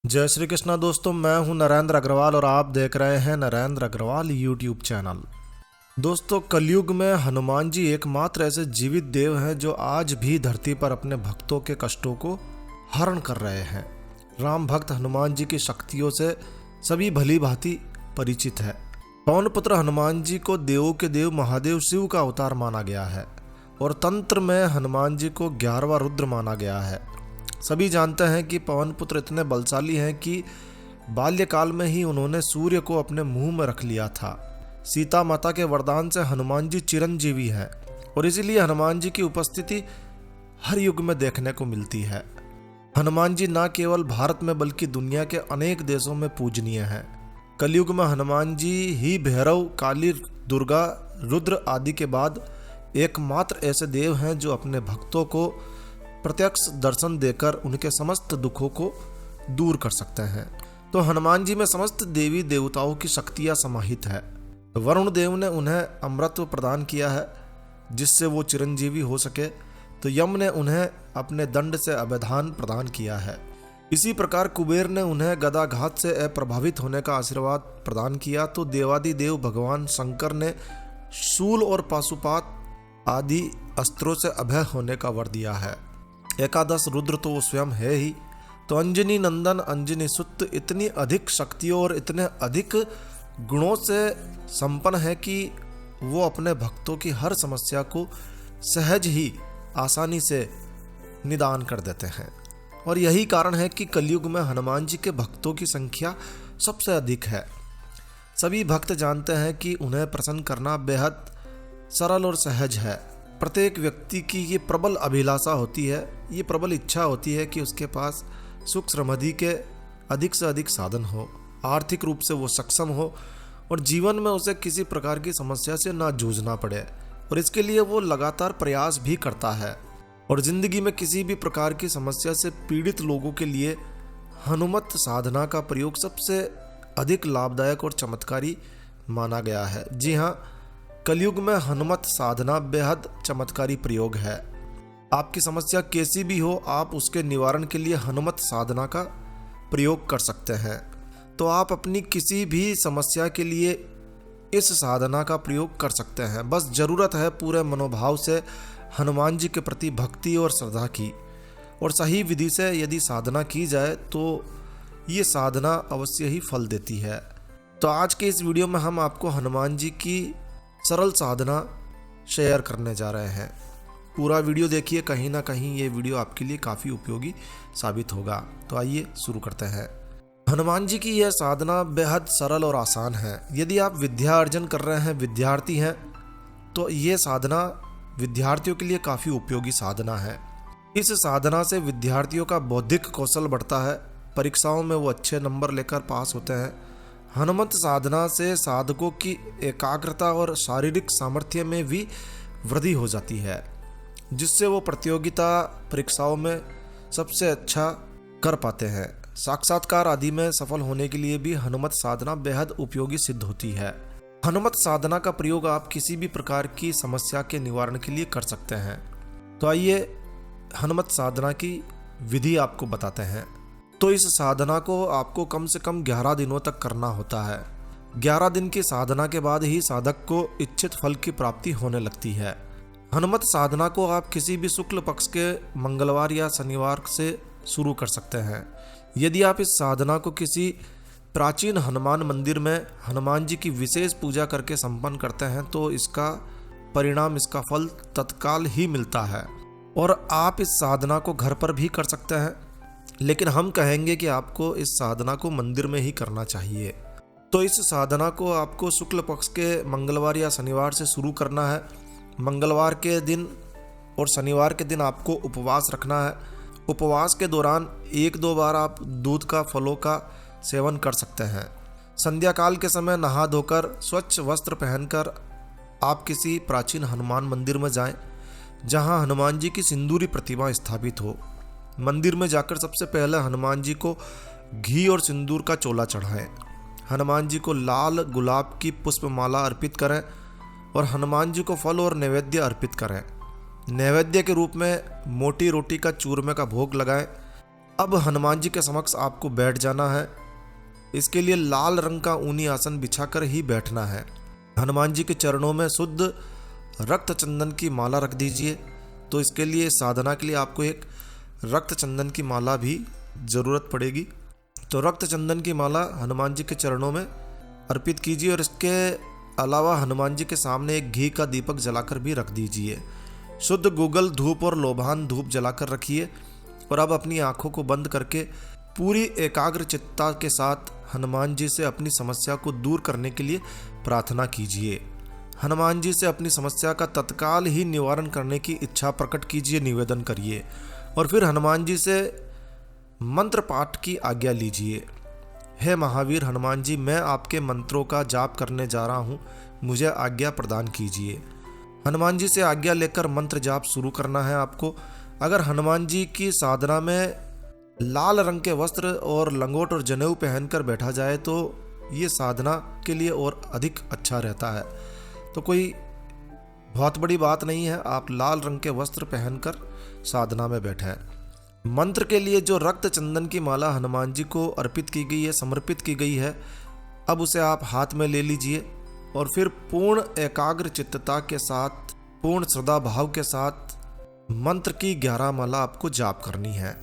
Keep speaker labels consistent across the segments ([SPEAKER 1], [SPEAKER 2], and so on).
[SPEAKER 1] जय श्री कृष्णा दोस्तों, मैं हूं नरेंद्र अग्रवाल और आप देख रहे हैं नरेंद्र अग्रवाल यूट्यूब चैनल। दोस्तों, कलयुग में हनुमान जी एकमात्र ऐसे जीवित देव हैं जो आज भी धरती पर अपने भक्तों के कष्टों को हरण कर रहे हैं। राम भक्त हनुमान जी की शक्तियों से सभी भली भांति परिचित है। पवन पुत्र हनुमान जी को देवों के देव महादेव शिव का अवतार माना गया है और तंत्र में हनुमान जी को 11वां रुद्र माना गया है। सभी जानते हैं कि पवन पुत्र इतने बलशाली हैं कि बाल्यकाल में ही उन्होंने सूर्य को अपने मुंह में रख लिया था। सीता माता के वरदान से हनुमान जी चिरंजीवी हैं और इसीलिए हनुमान जी की उपस्थिति हर युग में देखने को मिलती है। हनुमान जी न केवल भारत में बल्कि दुनिया के अनेक देशों में पूजनीय हैं। कलयुग में हनुमान जी ही भैरव, काली, दुर्गा, रुद्र आदि के बाद एकमात्र ऐसे देव हैं जो अपने भक्तों को प्रत्यक्ष दर्शन देकर उनके समस्त दुखों को दूर कर सकते हैं। तो हनुमान जी में समस्त देवी देवताओं की शक्तियां समाहित है। वरुण देव ने उन्हें अमृत प्रदान किया है जिससे वो चिरंजीवी हो सके, तो यम ने उन्हें अपने दंड से अभयदान प्रदान किया है। इसी प्रकार कुबेर ने उन्हें गदाघात से अप्रभावित होने का आशीर्वाद प्रदान किया, तो देवादिदेव भगवान शंकर ने शूल और पाशुपात आदि अस्त्रों से अभय होने का वर दिया है। एकादश रुद्र तो वो स्वयं है ही, तो अंजनी नंदन अंजनी सुत इतनी अधिक शक्तियों और इतने अधिक गुणों से संपन्न है कि वो अपने भक्तों की हर समस्या को सहज ही आसानी से निदान कर देते हैं। और यही कारण है कि कलयुग में हनुमान जी के भक्तों की संख्या सबसे अधिक है। सभी भक्त जानते हैं कि उन्हें प्रसन्न करना बेहद सरल और सहज है। प्रत्येक व्यक्ति की ये प्रबल अभिलाषा होती है, ये प्रबल इच्छा होती है कि उसके पास सुख समृद्धि के अधिक से अधिक साधन हो, आर्थिक रूप से वो सक्षम हो और जीवन में उसे किसी प्रकार की समस्या से ना जूझना पड़े, और इसके लिए वो लगातार प्रयास भी करता है। और जिंदगी में किसी भी प्रकार की समस्या से पीड़ित लोगों के लिए हनुमत साधना का प्रयोग सबसे अधिक लाभदायक और चमत्कारी माना गया है। जी हाँ, कलयुग में हनुमत साधना बेहद चमत्कारी प्रयोग है। आपकी समस्या कैसी भी हो, आप उसके निवारण के लिए हनुमत साधना का प्रयोग कर सकते हैं। तो आप अपनी किसी भी समस्या के लिए इस साधना का प्रयोग कर सकते हैं। बस ज़रूरत है पूरे मनोभाव से हनुमान जी के प्रति भक्ति और श्रद्धा की, और सही विधि से यदि साधना की जाए तो ये साधना अवश्य ही फल देती है। तो आज के इस वीडियो में हम आपको हनुमान जी की सरल साधना शेयर करने जा रहे हैं। पूरा वीडियो देखिए, कहीं ना कहीं ये वीडियो आपके लिए काफ़ी उपयोगी साबित होगा। तो आइए शुरू करते हैं। हनुमान जी की यह साधना बेहद सरल और आसान है। यदि आप विद्या अर्जन कर रहे हैं, विद्यार्थी हैं, तो ये साधना विद्यार्थियों के लिए काफ़ी उपयोगी साधना है। इस साधना से विद्यार्थियों का बौद्धिक कौशल बढ़ता है, परीक्षाओं में वो अच्छे नंबर लेकर पास होते हैं। हनुमत साधना से साधकों की एकाग्रता और शारीरिक सामर्थ्य में भी वृद्धि हो जाती है, जिससे वो प्रतियोगिता परीक्षाओं में सबसे अच्छा कर पाते हैं। साक्षात्कार आदि में सफल होने के लिए भी हनुमत साधना बेहद उपयोगी सिद्ध होती है। हनुमत साधना का प्रयोग आप किसी भी प्रकार की समस्या के निवारण के लिए कर सकते हैं। तो आइए हनुमत साधना की विधि आपको बताते हैं। तो इस साधना को आपको कम से कम 11 दिनों तक करना होता है। 11 दिन की साधना के बाद ही साधक को इच्छित फल की प्राप्ति होने लगती है। हनुमत साधना को आप किसी भी शुक्ल पक्ष के मंगलवार या शनिवार से शुरू कर सकते हैं। यदि आप इस साधना को किसी प्राचीन हनुमान मंदिर में हनुमान जी की विशेष पूजा करके संपन्न करते हैं तो इसका परिणाम, इसका फल तत्काल ही मिलता है। और आप इस साधना को घर पर भी कर सकते हैं, लेकिन हम कहेंगे कि आपको इस साधना को मंदिर में ही करना चाहिए। तो इस साधना को आपको शुक्ल पक्ष के मंगलवार या शनिवार से शुरू करना है। मंगलवार के दिन और शनिवार के दिन आपको उपवास रखना है। उपवास के दौरान 1-2 बार आप दूध का, फलों का सेवन कर सकते हैं। संध्या काल के समय नहा धोकर स्वच्छ वस्त्र पहनकर आप किसी प्राचीन हनुमान मंदिर में जाएं, जहां हनुमान जी की सिंदूरी प्रतिमा स्थापित हो। मंदिर में जाकर सबसे पहले हनुमान जी को घी और सिंदूर का चोला चढ़ाएं। हनुमान जी को लाल गुलाब की पुष्पमाला अर्पित करें और हनुमान जी को फल और नैवेद्य अर्पित करें। नैवेद्य के रूप में मोटी रोटी का चूरमे का भोग लगाएं अब हनुमान जी के समक्ष आपको बैठ जाना है। इसके लिए लाल रंग का ऊनी आसन बिछाकर ही बैठना है। हनुमान जी के चरणों में शुद्ध रक्त चंदन की माला रख दीजिए। तो इसके लिए साधना के लिए आपको एक रक्त चंदन की माला भी ज़रूरत पड़ेगी। तो रक्त चंदन की माला हनुमान जी के चरणों में अर्पित कीजिए और इसके अलावा हनुमान जी के सामने एक घी का दीपक जलाकर भी रख दीजिए। शुद्ध गूगल धूप और लोभान धूप जलाकर रखिए और अब अपनी आंखों को बंद करके पूरी एकाग्र चित्ता के साथ हनुमान जी से अपनी समस्या को दूर करने के लिए प्रार्थना कीजिए। हनुमान जी से अपनी समस्या का तत्काल ही निवारण करने की इच्छा प्रकट कीजिए, निवेदन करिए और फिर हनुमान जी से मंत्र पाठ की आज्ञा लीजिए। हे महावीर हनुमान जी, मैं आपके मंत्रों का जाप करने जा रहा हूँ, मुझे आज्ञा प्रदान कीजिए। हनुमान जी से आज्ञा लेकर मंत्र जाप शुरू करना है आपको। अगर हनुमान जी की साधना में लाल रंग के वस्त्र और लंगोट और जनेऊ पहनकर बैठा जाए तो ये साधना के लिए और अधिक अच्छा रहता है। तो कोई बहुत बड़ी बात नहीं है, आप लाल रंग के वस्त्र पहनकर साधना में बैठे हैं। मंत्र के लिए जो रक्त चंदन की माला हनुमान जी को अर्पित की गई है, समर्पित की गई है, अब उसे आप हाथ में ले लीजिए और फिर पूर्ण एकाग्र चित्तता के साथ, पूर्ण श्रद्धा भाव के साथ मंत्र की 11 माला आपको जाप करनी है।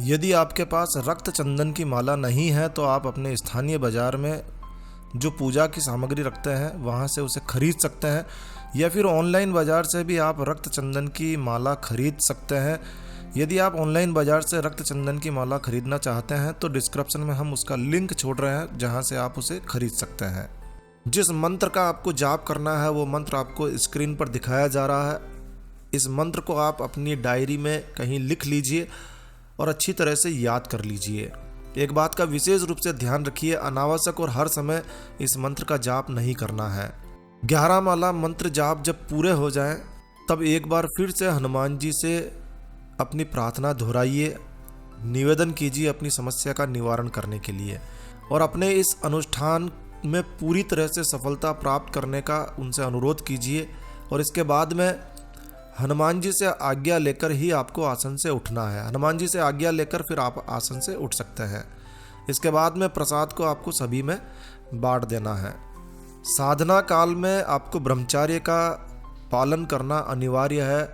[SPEAKER 1] यदि आपके पास रक्त चंदन की माला नहीं है तो आप अपने स्थानीय बाजार में जो पूजा की सामग्री रखते हैं वहाँ से उसे खरीद सकते हैं, या फिर ऑनलाइन बाज़ार से भी आप रक्त चंदन की माला खरीद सकते हैं। यदि आप ऑनलाइन बाज़ार से रक्त चंदन की माला खरीदना चाहते हैं तो डिस्क्रिप्शन में हम उसका लिंक छोड़ रहे हैं जहाँ से आप उसे खरीद सकते हैं। जिस मंत्र का आपको जाप करना है वो मंत्र आपको स्क्रीन पर दिखाया जा रहा है। इस मंत्र को आप अपनी डायरी में कहीं लिख लीजिए और अच्छी तरह से याद कर लीजिए। एक बात का विशेष रूप से ध्यान रखिए, अनावश्यक और हर समय इस मंत्र का जाप नहीं करना है। 11 माला मंत्र जाप जब पूरे हो जाएं, तब एक बार फिर से हनुमान जी से अपनी प्रार्थना दोहराइए, निवेदन कीजिए अपनी समस्या का निवारण करने के लिए और अपने इस अनुष्ठान में पूरी तरह से सफलता प्राप्त करने का उनसे अनुरोध कीजिए। और इसके बाद में हनुमान जी से आज्ञा लेकर ही आपको आसन से उठना है। हनुमान जी से आज्ञा लेकर फिर आप आसन से उठ सकते हैं। इसके बाद में प्रसाद को आपको सभी में बांट देना है। साधना काल में आपको ब्रह्मचर्य का पालन करना अनिवार्य है।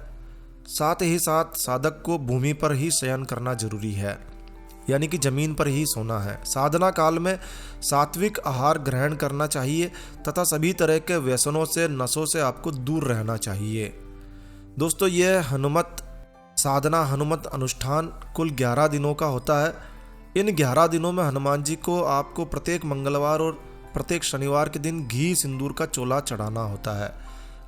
[SPEAKER 1] साथ ही साथ साधक को भूमि पर ही शयन करना जरूरी है, यानी कि जमीन पर ही सोना है। साधना काल में सात्विक आहार ग्रहण करना चाहिए तथा सभी तरह के व्यसनों से, नशों से आपको दूर रहना चाहिए। दोस्तों, यह हनुमत साधना, हनुमत अनुष्ठान कुल 11 दिनों का होता है। इन 11 दिनों में हनुमान जी को आपको प्रत्येक मंगलवार और प्रत्येक शनिवार के दिन घी सिंदूर का चोला चढ़ाना होता है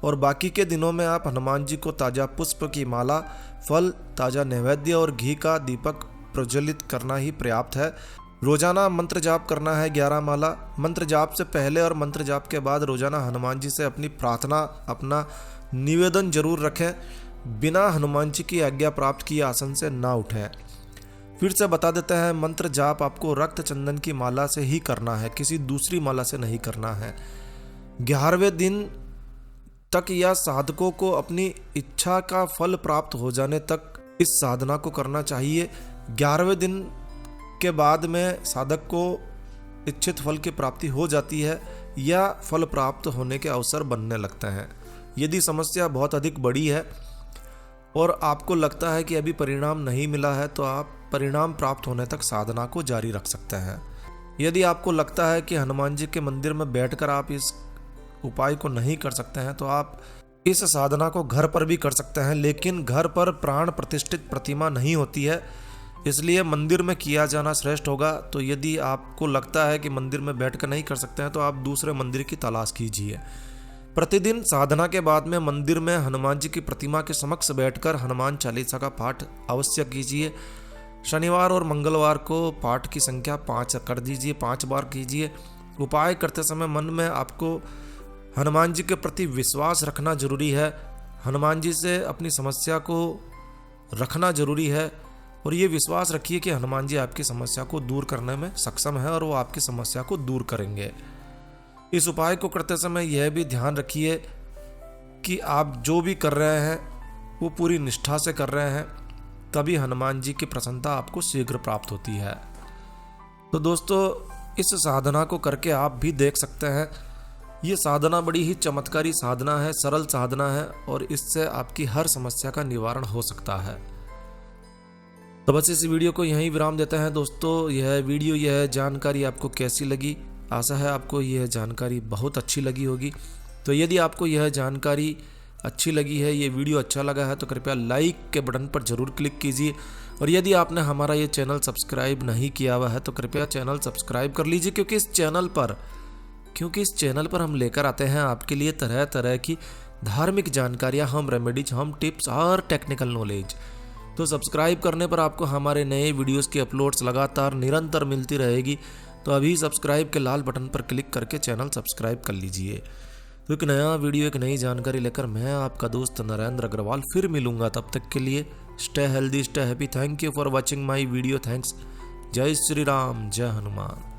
[SPEAKER 1] और बाकी के दिनों में आप हनुमान जी को ताज़ा पुष्प की माला, फल, ताज़ा नैवेद्य और घी का दीपक प्रज्वलित करना ही पर्याप्त है। रोजाना मंत्र जाप करना है 11 माला। मंत्र जाप से पहले और मंत्र जाप के बाद रोजाना हनुमान जी से अपनी प्रार्थना, अपना निवेदन जरूर रखें। बिना हनुमान जी की आज्ञा प्राप्त किए आसन से ना उठें। फिर से बता देते हैं, मंत्र जाप आपको रक्त चंदन की माला से ही करना है, किसी दूसरी माला से नहीं करना है। 11वें दिन तक या साधकों को अपनी इच्छा का फल प्राप्त हो जाने तक इस साधना को करना चाहिए। 11वें दिन के बाद में साधक को इच्छित फल की प्राप्ति हो जाती है या फल प्राप्त होने के अवसर बनने लगते हैं। यदि समस्या बहुत अधिक बड़ी है और आपको लगता है कि अभी परिणाम नहीं मिला है तो आप परिणाम प्राप्त होने तक साधना को जारी रख सकते हैं। यदि आपको लगता है कि हनुमान जी के मंदिर में बैठकर आप इस उपाय को नहीं कर सकते हैं तो आप इस साधना को घर पर भी कर सकते हैं, लेकिन घर पर प्राण प्रतिष्ठित प्रतिमा नहीं होती है, इसलिए मंदिर में किया जाना श्रेष्ठ होगा। तो यदि आपको लगता है कि मंदिर में बैठकर नहीं कर सकते हैं तो आप दूसरे मंदिर की तलाश कीजिए। प्रतिदिन साधना के बाद में मंदिर में हनुमान जी की प्रतिमा के समक्ष बैठकर हनुमान चालीसा का पाठ अवश्य कीजिए। शनिवार और मंगलवार को पाठ की संख्या 5 कर दीजिए, 5 बार कीजिए। उपाय करते समय मन में आपको हनुमान जी के प्रति विश्वास रखना जरूरी है। हनुमान जी से अपनी समस्या को रखना जरूरी है और ये विश्वास रखिए कि हनुमान जी आपकी समस्या को दूर करने में सक्षम है और वो आपकी समस्या को दूर करेंगे। इस उपाय को करते समय यह भी ध्यान रखिए कि आप जो भी कर रहे हैं वो पूरी निष्ठा से कर रहे हैं तभी हनुमान जी की प्रसन्नता आपको शीघ्र प्राप्त होती है। तो दोस्तों, इस साधना को करके आप भी देख सकते हैं। ये साधना बड़ी ही चमत्कारी साधना है, सरल साधना है और इससे आपकी हर समस्या का निवारण हो सकता है। तो बस इस वीडियो को यहीं विराम देते हैं दोस्तों। यह जानकारी आपको कैसी लगी? आशा है आपको यह जानकारी बहुत अच्छी लगी होगी। तो यदि आपको यह जानकारी अच्छी लगी है, ये वीडियो अच्छा लगा है, तो कृपया लाइक के बटन पर जरूर क्लिक कीजिए। और यदि आपने हमारा ये चैनल सब्सक्राइब नहीं किया हुआ है तो कृपया चैनल सब्सक्राइब कर लीजिए, क्योंकि इस चैनल पर हम लेकर आते हैं आपके लिए तरह तरह की धार्मिक जानकारियाँ, हम रेमेडीज, हम टिप्स और टेक्निकल नॉलेज। तो सब्सक्राइब करने पर आपको हमारे नए वीडियोस की अपलोड्स लगातार निरंतर मिलती रहेगी। तो अभी सब्सक्राइब के लाल बटन पर क्लिक करके चैनल सब्सक्राइब कर लीजिए। तो एक नया वीडियो, एक नई जानकारी लेकर मैं आपका दोस्त नरेंद्र अग्रवाल फिर मिलूंगा। तब तक के लिए stay healthy, stay happy. Thank you for watching my video. Thanks. जय श्री राम, जय हनुमान।